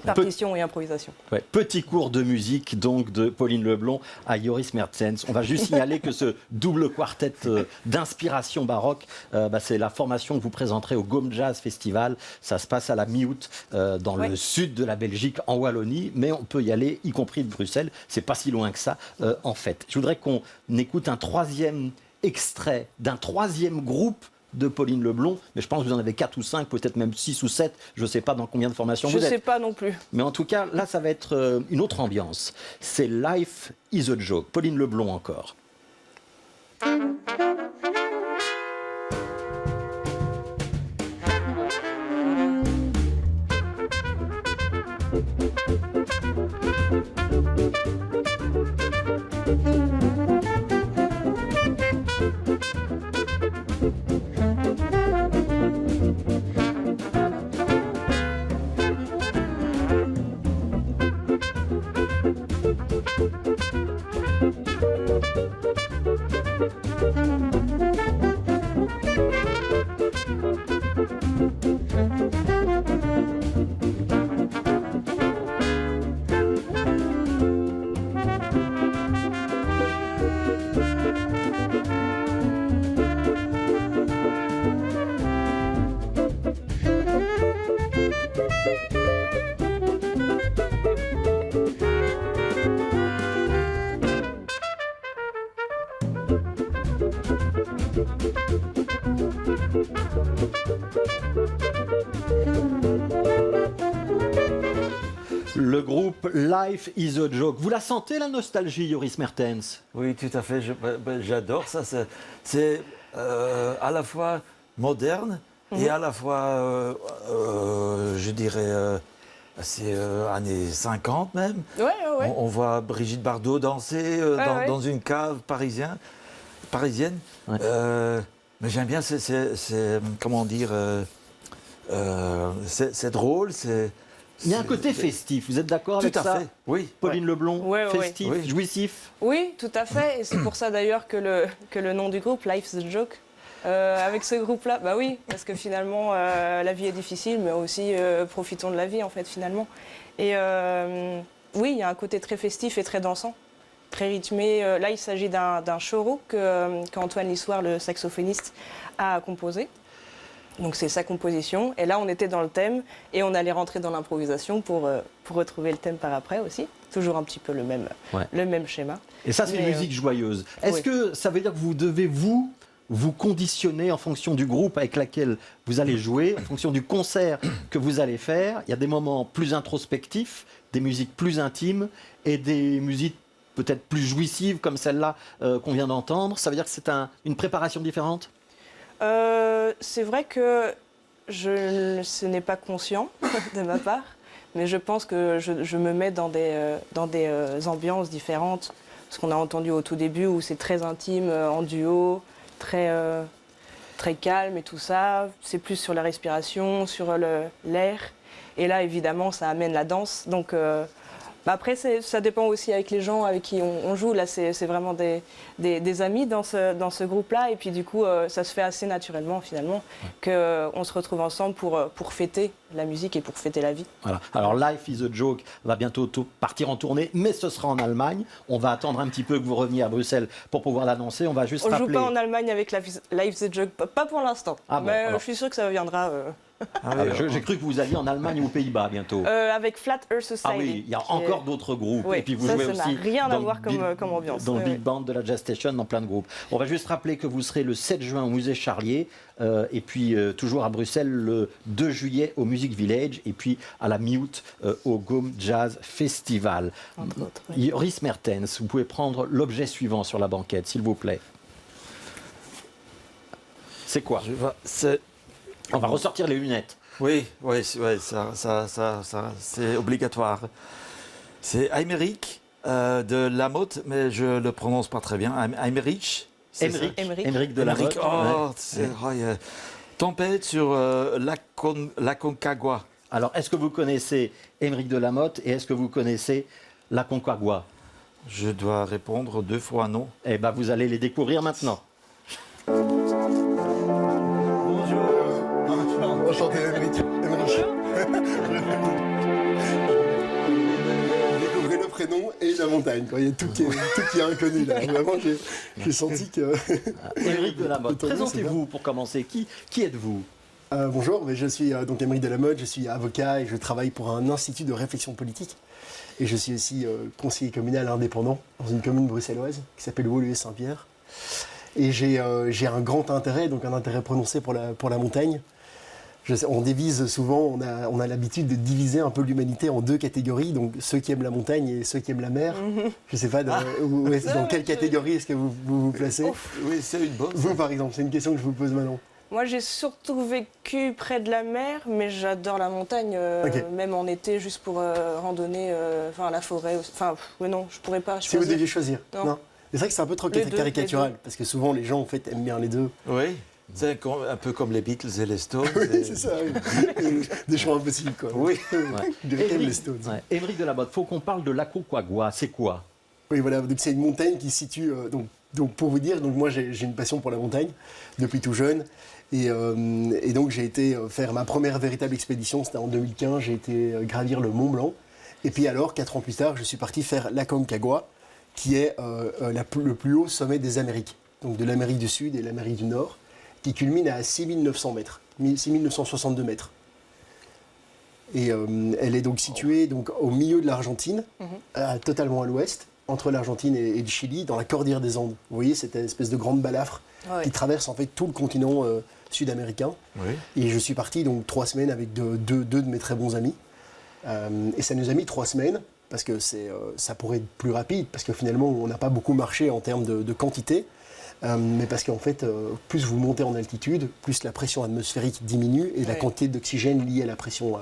Partition et improvisation. Petit cours de musique donc de Pauline Leblond à Joris Mertens. On va juste signaler que ce double quartet d'inspiration baroque, c'est la formation que vous présenterez au Gaume Jazz Festival. Ça se passe à la mi-août dans le sud de la Belgique, en Wallonie, mais on peut y aller, y compris de Bruxelles. C'est pas si loin que ça, en fait. Je voudrais qu'on écoute un troisième extrait d'un troisième groupe de Pauline Leblond, mais je pense que vous en avez 4 ou 5, peut-être même 6 ou 7, je ne sais pas dans combien de formations vous êtes. Je ne sais pas non plus. Mais en tout cas, là, ça va être une autre ambiance. C'est Life is a Joke. Pauline Leblond encore. Le groupe Life is a Joke. Vous la sentez, la nostalgie, Joris Mertens? Oui, tout à fait. J'adore ça. C'est à la fois moderne et à la fois, je dirais, c'est années 50 même. Ouais. On voit Brigitte Bardot danser dans une cave parisienne. Ouais. Mais j'aime bien, comment dire, c'est drôle, Il y a un côté festif, vous êtes d'accord avec ça? Tout à fait, oui. Pauline Leblond, Ouais. festif, Oui. jouissif. Oui, tout à fait. Et c'est pour ça d'ailleurs que le nom du groupe, Life's a Joke, avec ce groupe-là, bah oui, parce que finalement, la vie est difficile, mais aussi profitons de la vie, en fait, finalement. Et oui, il y a un côté très festif et très dansant, très rythmé. Là, il s'agit d'un choro qu'Antoine Lissoir, le saxophoniste, a composé. Donc c'est sa composition. Et là, on était dans le thème et on allait rentrer dans l'improvisation pour retrouver le thème par après aussi. Toujours un petit peu le même schéma. Et ça, c'est une musique joyeuse. Est-ce oui. que ça veut dire que vous devez vous conditionner en fonction du groupe avec lequel vous allez jouer, en fonction du concert que vous allez faire? Il y a des moments plus introspectifs, des musiques plus intimes et des musiques peut-être plus jouissives comme celle-là qu'on vient d'entendre. Ça veut dire que c'est une préparation différente? C'est vrai que ce n'est pas conscient de ma part, mais je pense que je me mets dans des ambiances différentes. Ce qu'on a entendu au tout début où c'est très intime, en duo, très calme et tout ça. C'est plus sur la respiration, sur l'air. Et là, évidemment, ça amène la danse. Donc, après, ça dépend aussi avec les gens avec qui on joue. Là, c'est vraiment des amis dans ce groupe-là. Et puis, du coup, ça se fait assez naturellement, finalement, qu'on se retrouve ensemble pour fêter la musique et pour fêter la vie. Voilà. Alors, Life is a Joke va bientôt partir en tournée, mais ce sera en Allemagne. On va attendre un petit peu que vous reveniez à Bruxelles pour pouvoir l'annoncer. On va juste On ne rappeler... joue pas en Allemagne avec Life is a Joke, pas pour l'instant. Ah bon, mais alors. je suis sûre que ça viendra J'ai cru que vous alliez en Allemagne ou aux Pays-Bas bientôt. avec Flat Earth Society. Ah oui, il y a encore d'autres groupes. Oui, et puis vous ça jouez n'a aussi rien à dans voir comme ambiance. Dans le Oui, Big Band de la Jazz Station, dans plein de groupes. On va juste rappeler que vous serez le 7 juin au musée Charlier, et puis toujours à Bruxelles le 2 juillet au Music Village, et puis à la Mute au Gaume Jazz Festival. Entre autres, oui. Joris Mertens, vous pouvez prendre l'objet suivant sur la banquette, s'il vous plaît. C'est quoi? On va ressortir les lunettes. Oui, ça, c'est obligatoire. C'est Aymeric de Lamotte, mais je le prononce pas très bien. Aymeric. Émeric de Lamotte. Tempête sur l'Aconcagua. Alors, est-ce que vous connaissez Émeric de Lamotte et est-ce que vous connaissez l'Aconcagua? Je dois répondre 2 fois non. Eh bien, vous allez les découvrir maintenant. Enchanté, Émeric. Découvrez le prénom et la montagne. Il y a tout qui est inconnu là. Vraiment, j'ai senti que. Émeric de Lamotte, Tant mieux, présentez-vous pour commencer. Qui êtes-vous? Bonjour, mais je suis donc Émeric de Lamotte, je suis avocat et je travaille pour un institut de réflexion politique. Et je suis aussi conseiller communal indépendant dans une commune bruxelloise qui s'appelle Woluwe-Saint-Pierre. Et j'ai un grand intérêt, donc un intérêt prononcé pour la montagne. On divise souvent, on a l'habitude de diviser un peu l'humanité en 2 catégories, donc ceux qui aiment la montagne et ceux qui aiment la mer. Je ne sais pas dans quelle catégorie est-ce que vous placez. Oui, c'est une bonne. Vous, par exemple, c'est une question que je vous pose maintenant. Moi, j'ai surtout vécu près de la mer, mais j'adore la montagne, même en été, juste pour randonner, la forêt. Non, je pourrais pas. Si vous deviez choisir. Non. C'est vrai que c'est un peu trop caricatural, les deux. parce que souvent les gens en fait aiment bien les deux. Oui, c'est un peu comme les Beatles et les Stones. Oui, c'est ça. Oui. Des choix impossibles, quoi. Oui. Les Stones. Émeric de Lamotte, il faut qu'on parle de l'Aconcagua. C'est quoi? Oui, voilà. Donc c'est une montagne qui se situe. Donc pour vous dire, donc moi j'ai une passion pour la montagne depuis tout jeune. Et donc j'ai été faire ma première véritable expédition, c'était en 2015. J'ai été gravir le Mont Blanc. Et puis alors, 4 ans plus tard, je suis parti faire l'Aconcagua, qui est le plus haut sommet des Amériques, donc de l'Amérique du Sud et l'Amérique du Nord, qui culmine à 6900 mètres, 6962 mètres. Et elle est donc située au milieu de l'Argentine, totalement à l'ouest, entre l'Argentine et le Chili, dans la cordillère des Andes. Vous voyez cette espèce de grande balafre qui traverse en fait tout le continent sud-américain. Oui. Et je suis parti donc 3 semaines avec deux de mes très bons amis. Et ça nous a mis 3 semaines, parce que ça pourrait être plus rapide, parce que finalement, on n'a pas beaucoup marché en termes de quantité. mais parce qu'en fait, plus vous montez en altitude, plus la pression atmosphérique diminue et la quantité d'oxygène liée à la pression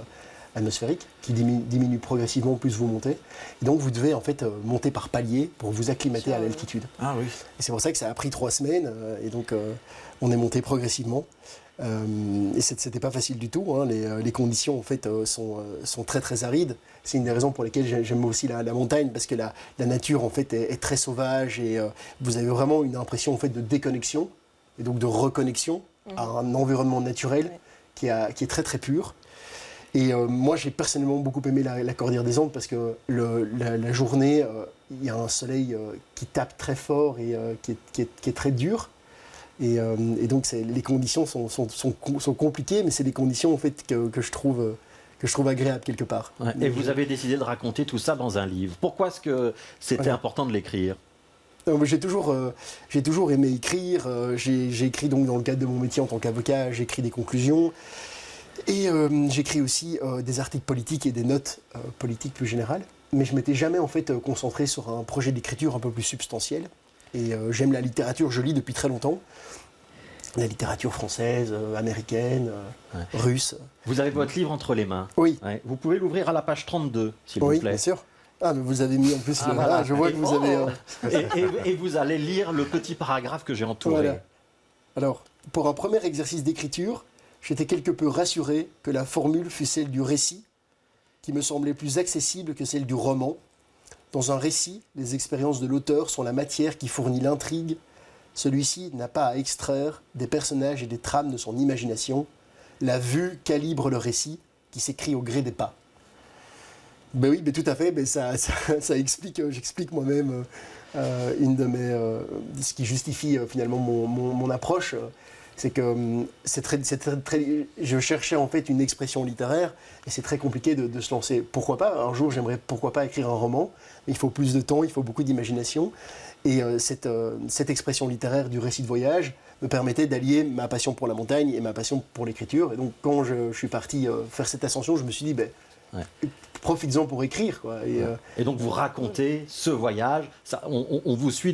atmosphérique qui diminue progressivement plus vous montez. Et donc vous devez en fait monter par paliers pour vous acclimater à l'altitude. Ah oui. Et c'est pour ça que ça a pris 3 semaines et donc on est monté progressivement. Et c'était pas facile du tout, hein. Les conditions en fait sont très très arides. C'est une des raisons pour lesquelles j'aime aussi la montagne, parce que la nature en fait est très sauvage et vous avez vraiment une impression en fait de déconnexion et donc de reconnexion à un environnement naturel qui est très très pur. Et moi j'ai personnellement beaucoup aimé la Cordillère des Andes parce que la journée il y a un soleil qui tape très fort et qui est très dur. Et donc les conditions sont compliquées, mais c'est des conditions en fait que je trouve agréables quelque part. Ouais. Et vous avez décidé de raconter tout ça dans un livre. Pourquoi est-ce que c'était important de l'écrire ? J'ai toujours aimé écrire. J'ai écrit donc dans le cadre de mon métier en tant qu'avocat, j'écris des conclusions. Et j'écris aussi des articles politiques et des notes politiques plus générales. Mais je ne m'étais jamais en fait concentré sur un projet d'écriture un peu plus substantiel. Et j'aime la littérature, je lis depuis très longtemps. La littérature française, américaine, russe. Vous avez votre livre entre les mains. Oui. Ouais. Vous pouvez l'ouvrir à la page 32, s'il vous plaît. Oui, bien sûr. Ah, mais vous avez mis en plus voilà. je vois que vous avez... Et vous allez lire le petit paragraphe que j'ai entouré. Voilà. Alors, pour un premier exercice d'écriture, j'étais quelque peu rassuré que la formule fût celle du récit, qui me semblait plus accessible que celle du roman. Dans un récit, les expériences de l'auteur sont la matière qui fournit l'intrigue. Celui-ci n'a pas à extraire des personnages et des trames de son imagination. La vue calibre le récit qui s'écrit au gré des pas. Ben oui, mais tout à fait. Ben ça explique, j'explique moi-même une de mes, ce qui justifie finalement mon approche. C'est que je cherchais en fait une expression littéraire et c'est très compliqué de se lancer. Pourquoi pas ? Un jour, j'aimerais pourquoi pas écrire un roman, mais il faut plus de temps, il faut beaucoup d'imagination. Et cette expression littéraire du récit de voyage me permettait d'allier ma passion pour la montagne et ma passion pour l'écriture. Et donc, quand je suis parti faire cette ascension, je me suis dit, profites-en pour écrire, quoi. Et donc vous racontez ce voyage. Ça, on vous suit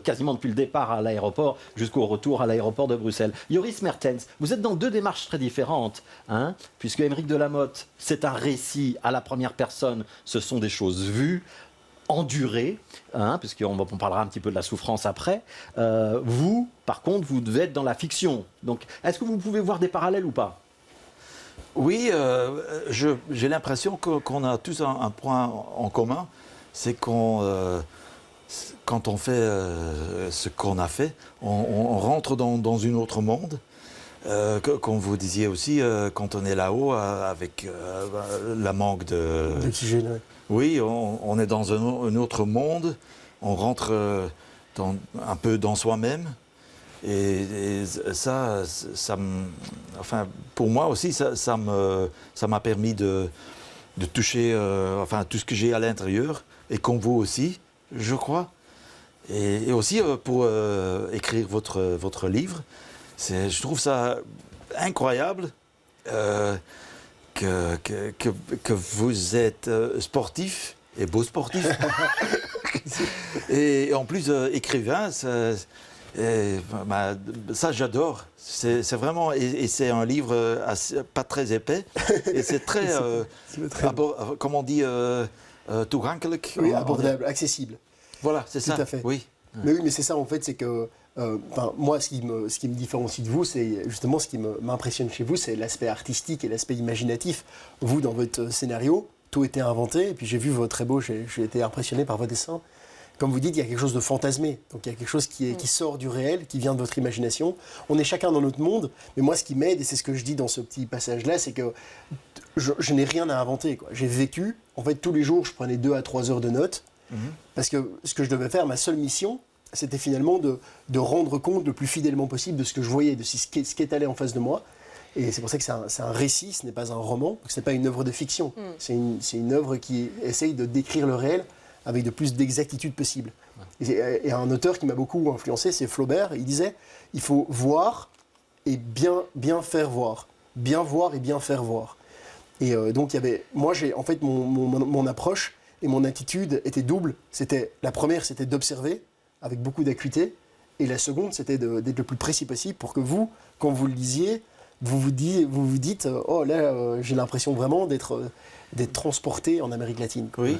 quasiment depuis le départ à l'aéroport jusqu'au retour à l'aéroport de Bruxelles. Joris Mertens, vous êtes dans 2 démarches très différentes, hein, puisque Aymeric de la Motte, c'est un récit à la première personne, ce sont des choses vues, endurées, hein, puisqu'on parlera un petit peu de la souffrance après. Vous, par contre, vous devez être dans la fiction. Donc, est-ce que vous pouvez voir des parallèles ou pas ? Oui, j'ai l'impression qu'on a tous un point en commun, c'est quand on fait ce qu'on a fait, on rentre dans un autre monde. Comme vous disiez aussi, quand on est là-haut avec la manque d'oxygène. Oui, on est dans un autre monde, on rentre un peu dans soi-même. Et ça pour moi aussi, ça m'a permis de toucher tout ce que j'ai à l'intérieur, et comme vous aussi, je crois. Et aussi pour écrire votre livre, je trouve ça incroyable que vous êtes sportif, et beau sportif, et en plus écrivain. Ça j'adore, c'est vraiment, et c'est un livre pas très épais, et c'est très, comment on dit, toegankelijk. Oui, abordable, accessible. Voilà, c'est ça. Tout à fait. Oui. Mais oui, mais c'est ça en fait, c'est que moi, ce qui me différencie de vous, c'est justement ce qui m'impressionne chez vous, c'est l'aspect artistique et l'aspect imaginatif. Vous, dans votre scénario, tout était inventé, et puis j'ai vu votre très beau, j'ai été impressionné par vos dessins. Comme vous dites, il y a quelque chose de fantasmé. Donc il y a quelque chose qui sort du réel, qui vient de votre imagination. On est chacun dans notre monde, mais moi ce qui m'aide, et c'est ce que je dis dans ce petit passage-là, c'est que je n'ai rien à inventer, quoi. J'ai vécu, en fait tous les jours je prenais 2 à 3 heures de notes, parce que ce que je devais faire, ma seule mission, c'était finalement de rendre compte le plus fidèlement possible de ce que je voyais, de ce qui est allé en face de moi. Et c'est pour ça que c'est un récit, ce n'est pas un roman, ce n'est pas une œuvre de fiction. C'est une œuvre qui essaye de décrire le réel avec de plus d'exactitude possible. Et un auteur qui m'a beaucoup influencé, c'est Flaubert. Il disait, il faut voir et bien faire voir. Bien voir et bien faire voir. Et donc, moi, en fait, mon approche et mon attitude étaient doubles. La première, c'était d'observer avec beaucoup d'acuité. Et la seconde, c'était d'être le plus précis possible pour que vous, quand vous le lisiez, vous vous dites oh là, j'ai l'impression vraiment d'être transporté en Amérique latine. Quoi. Oui.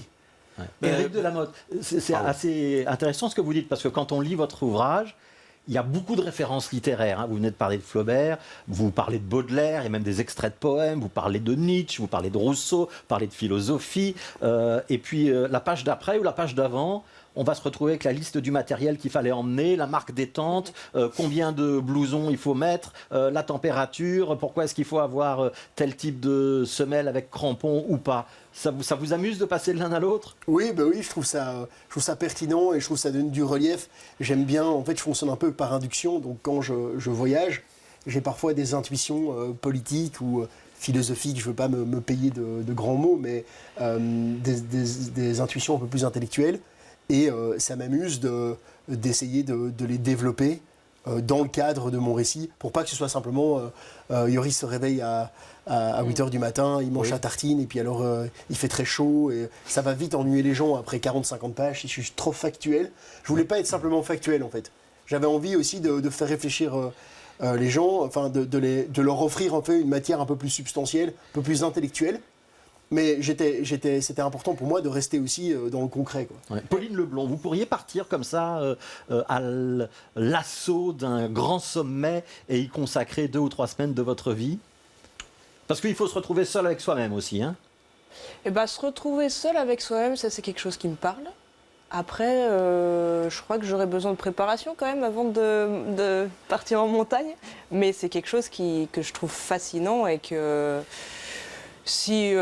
Ouais. Éric Delamotte, c'est assez intéressant ce que vous dites, parce que quand on lit votre ouvrage, il y a beaucoup de références littéraires. Hein. Vous venez de parler de Flaubert, vous parlez de Baudelaire, il y a même des extraits de poèmes, vous parlez de Nietzsche, vous parlez de Rousseau, vous parlez de philosophie. Et puis la page d'après ou la page d'avant, on va se retrouver avec la liste du matériel qu'il fallait emmener, la marque des tentes, combien de blousons il faut mettre, la température, pourquoi est-ce qu'il faut avoir tel type de semelle avec crampons ou pas. Ça vous amuse de passer de l'un à l'autre ? Oui, bah oui, je trouve ça pertinent et je trouve que ça donne du relief. J'aime bien, en fait, je fonctionne un peu par induction, donc quand je voyage, j'ai parfois des intuitions politiques ou philosophiques, je ne veux pas me payer de grands mots, mais des intuitions un peu plus intellectuelles. Et ça m'amuse d'essayer de les développer dans le cadre de mon récit, pour pas que ce soit simplement Yoris se réveille à 8h du matin, il mange sa tartine, et puis alors il fait très chaud, et ça va vite ennuyer les gens après 40-50 pages si je suis trop factuel. Je voulais pas être simplement factuel, en fait. J'avais envie aussi de faire réfléchir les gens, enfin de leur offrir en fait une matière un peu plus substantielle, un peu plus intellectuelle. Mais c'était important pour moi de rester aussi dans le concret. Quoi. Ouais. Pauline Leblond, vous pourriez partir comme ça à l'assaut d'un grand sommet et y consacrer 2 ou 3 semaines de votre vie ? Parce qu'il faut se retrouver seul avec soi-même aussi. Hein ? Et bah, se retrouver seul avec soi-même, ça c'est quelque chose qui me parle. Après, je crois que j'aurais besoin de préparation quand même avant de partir en montagne. Mais c'est quelque chose que je trouve fascinant et que... Si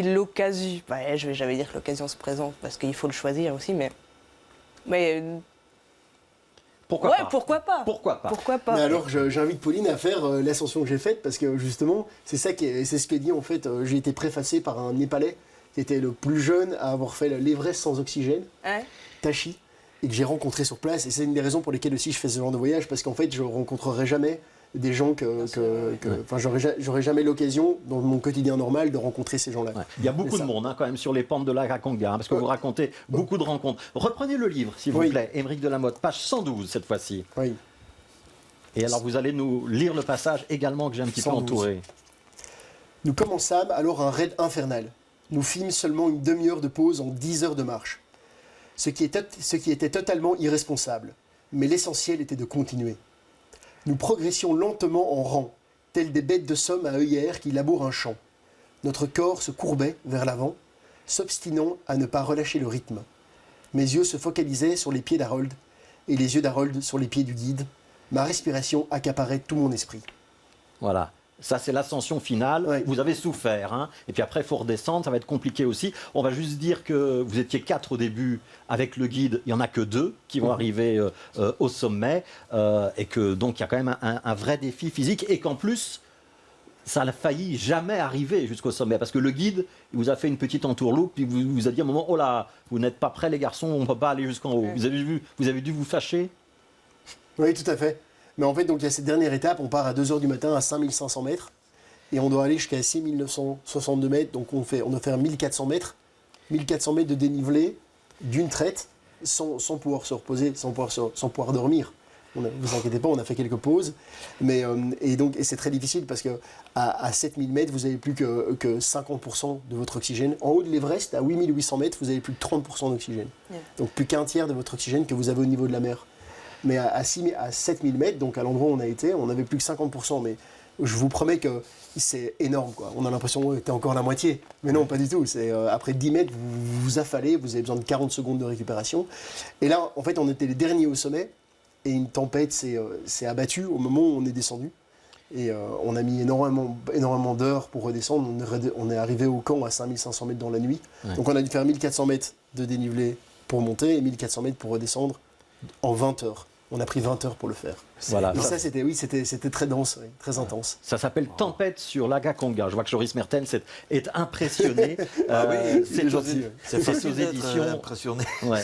l'occasion... Ouais, je vais jamais dire que l'occasion se présente, parce qu'il faut le choisir aussi, mais pourquoi pas ? Pourquoi pas ? Pourquoi pas ? Pourquoi pas ? Mais alors j'invite Pauline à faire l'ascension que j'ai faite, parce que justement, c'est ce que dit en fait, j'ai été préfacé par un Népalais qui était le plus jeune à avoir fait l'Everest sans oxygène, Ouais. Tashi, et que j'ai rencontré sur place. Et c'est une des raisons pour lesquelles aussi je fais ce genre de voyage, parce qu'en fait je rencontrerai jamais des gens j'aurais jamais l'occasion dans mon quotidien normal de rencontrer ces gens-là. Ouais. Il y a beaucoup de monde quand même sur les pentes de la Raconga, parce que vous racontez beaucoup de rencontres. Reprenez le livre, s'il vous plaît, Éric Delamotte, page 112 cette fois-ci. Oui. Et alors vous allez nous lire le passage également que j'ai un petit 112. peu entouré. Nous commençâmes alors un raid infernal. Nous fîmes seulement une demi-heure de pause en 10 heures de marche. Ce qui était totalement irresponsable. Mais l'essentiel était de continuer. Nous progressions lentement en rang, tels des bêtes de somme à œillères qui labourent un champ. Notre corps se courbait vers l'avant, s'obstinant à ne pas relâcher le rythme. Mes yeux se focalisaient sur les pieds d'Harold, et les yeux d'Harold sur les pieds du guide. Ma respiration accaparait tout mon esprit. Voilà. Ça, c'est l'ascension finale. Ouais. Vous avez souffert. Hein. Et puis après, il faut redescendre. Ça va être compliqué aussi. On va juste dire que vous étiez 4 au début. Avec le guide, il n'y en a que 2 qui vont arriver au sommet. Et que donc, il y a quand même un vrai défi physique. Et qu'en plus, ça n'a failli jamais arriver jusqu'au sommet. Parce que le guide, il vous a fait une petite entourloupe. Puis vous a dit à un moment, oh là, vous n'êtes pas prêts les garçons, on ne peut pas aller jusqu'en haut. Ouais. Vous avez dû vous fâcher ? Oui, tout à fait. Mais en fait, donc, il y a cette dernière étape, on part à 2h du matin à 5500 mètres, et on doit aller jusqu'à 6962 mètres, donc on doit faire 1400 mètres. 1400 mètres de dénivelé d'une traite, sans pouvoir se reposer, sans pouvoir dormir. Vous inquiétez pas, on a fait quelques pauses. Mais, et c'est très difficile parce qu'à 7000 mètres, vous n'avez plus que 50% de votre oxygène. En haut de l'Everest, à 8800 mètres, vous avez plus que 30% d'oxygène. Yeah. Donc plus qu'un tiers de votre oxygène que vous avez au niveau de la mer. Mais à 7000 mètres, donc à l'endroit où on a été, on n'avait plus que 50%. Mais je vous promets que c'est énorme, quoi. On a l'impression que t'es encore la moitié. Mais non, pas du tout. Après 10 mètres, vous vous affalez, vous avez besoin de 40 secondes de récupération. Et là, en fait, on était les derniers au sommet. Et une tempête s'est abattue au moment où on est descendu. Et on a mis énormément d'heures pour redescendre. On est arrivé au camp à 5500 mètres dans la nuit. Ouais. Donc on a dû faire 1400 mètres de dénivelé pour monter et 1400 mètres pour redescendre en 20 heures. On a pris 20 heures pour le faire. Voilà. Et ça, c'était très dense, très intense. Ça s'appelle Tempête sur l'Agaconga. Je vois que Joris Mertens est impressionné. C'est aux éditions. Impressionné. Ouais,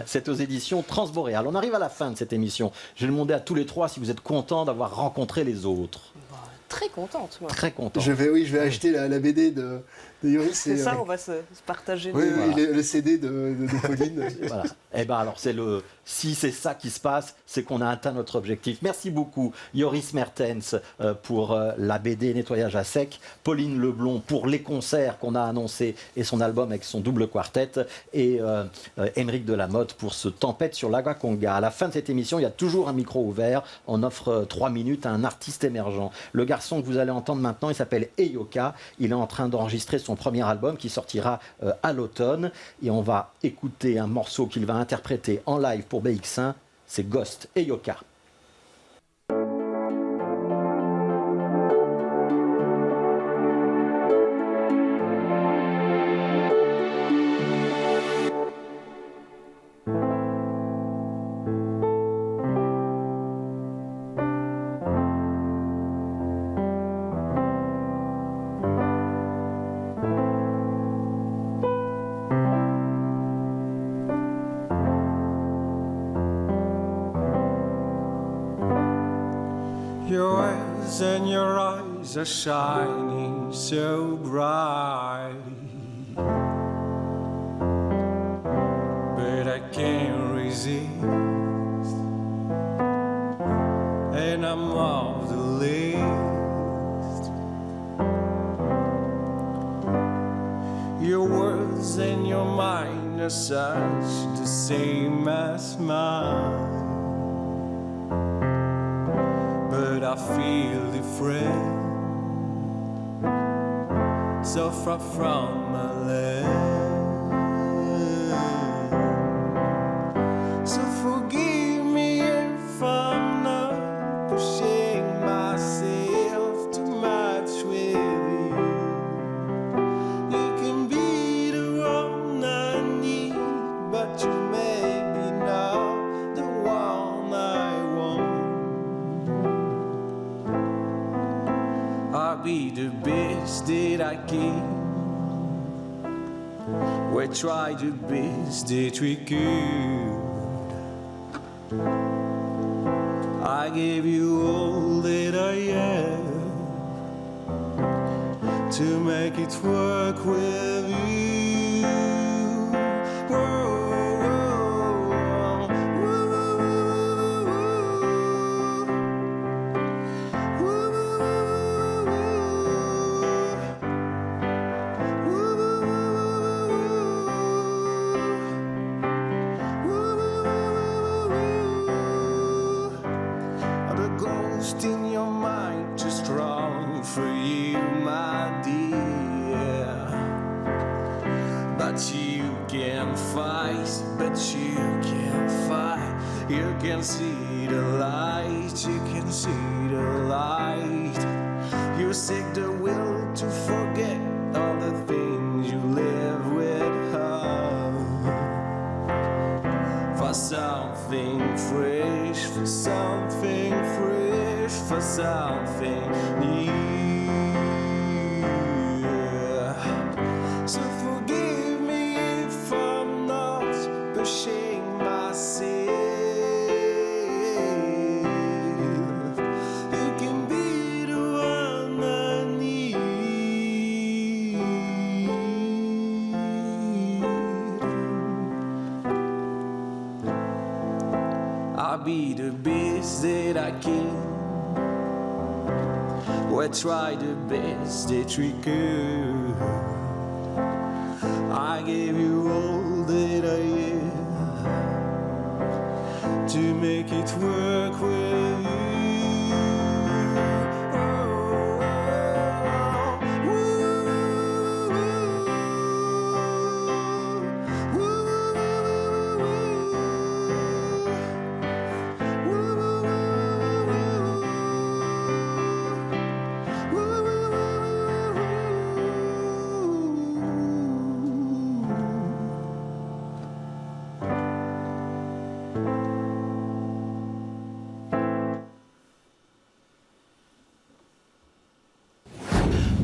c'est aux éditions Transboréal. On arrive à la fin de cette émission. Je vais demander à tous les 3 si vous êtes contents d'avoir rencontré les autres. très contente, moi. Très content. Je vais acheter la BD de Yoris. C'est ça, on va se partager. Oui, le CD de Pauline. Voilà. Eh ben alors si c'est ça qui se passe, c'est qu'on a atteint notre objectif. Merci beaucoup Yoris Mertens pour la BD Nettoyage à sec, Pauline Leblond pour les concerts qu'on a annoncés et son album avec son double quartet, et Émeric Delamotte pour ce Tempête sur l'Agua Conga. À la fin de cette émission, il y a toujours un micro ouvert. On offre 3 minutes à un artiste émergent. Le garçon que vous allez entendre maintenant, il s'appelle Eyoka. Il est en train d'enregistrer son premier album qui sortira à l'automne, et on va écouter un morceau qu'il va interpréter en live pour BX1, c'est Ghost, Eyoka. Yours and your eyes are shining so bright, but I can't resist, and I'm off the list. Your words and your mind are such the same as mine, but I feel different, so far from my land. So forgive me if I'm not pushing myself too much with you. You can be the one I need, but you maybe not the one I want. I'll be the best that I can. We try the best that we could. I gave you all that I have to make it work with you. Whoa, whoa, the ghost in your mind too strong for you, my dear. But you can fight, but you can fight. You can see the light, you can see the light. You seek the will to forget all the things you live with her. For something fresh, for something fresh, for something new. So forgive me if I'm not pushing myself. You can be the one I need. I'll be the best that I can. We'll try the best that we could. I gave you all that I am to make it work with you.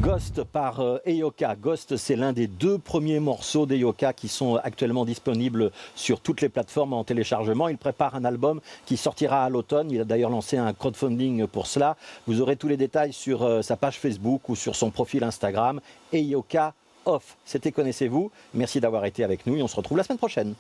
Ghost par Eyoka. Ghost, c'est l'un des 2 premiers morceaux d'Eyoka qui sont actuellement disponibles sur toutes les plateformes en téléchargement. Il prépare un album qui sortira à l'automne. Il a d'ailleurs lancé un crowdfunding pour cela. Vous aurez tous les détails sur sa page Facebook ou sur son profil Instagram. Eyoka Off. C'était Connaissez-vous. Merci d'avoir été avec nous et on se retrouve la semaine prochaine.